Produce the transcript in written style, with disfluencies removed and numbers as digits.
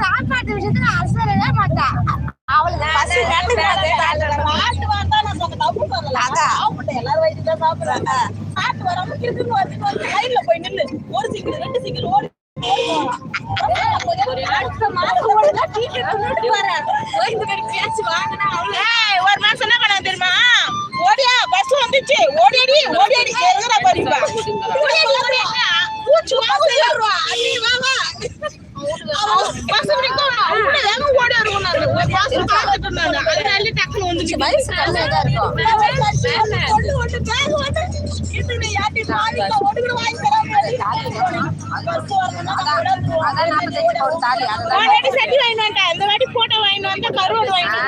சாப்பாட்டு விஷயத்துல அசரவே மாட்டா. அவளுக்கு பசி எல்லாரும் வயிற்றுல சாப்பிடுறாங்க. சாப்பிட்டு வராம கிருக்குன்னு வந்து லைன்ல போய் நின்று ஒரு சிங்கிள் 2 சிங்கிள் ஓடி அடுத்த மாசம் ஓடுனா ஒரு மாசம் என்ன பண்ண தெரியுமா? ஓடியா பஸ் வந்துச்சு, ஓடியடி ஓடியடி எங்கடா போறீங்க? பூச்சி வாசல் ஏறுவா அண்ணி வாவா பஸ் வரைக்கும் அவங்க வேக ஓடி வருவாங்க. ஒரு மாசம் பார்த்துட்டு இருந்தாங்க. அதனால டக்குனு வந்துச்சு. வயசு கம்மியா தான் இருக்கும். ஒண்ணு ஒண்ணு பேக் வந்து இது யாட்டி பாதிக்க ஓடுற வாங்கி தராம பஸ் வரணும்னா அதான் 45 போடு தாலி. அதான் செட்டி வாங்கிட்டு வந்தேன். இந்த வாட்டி போட்டோ வாங்கிட்டு வந்து கருவாடு வாங்கிட்டு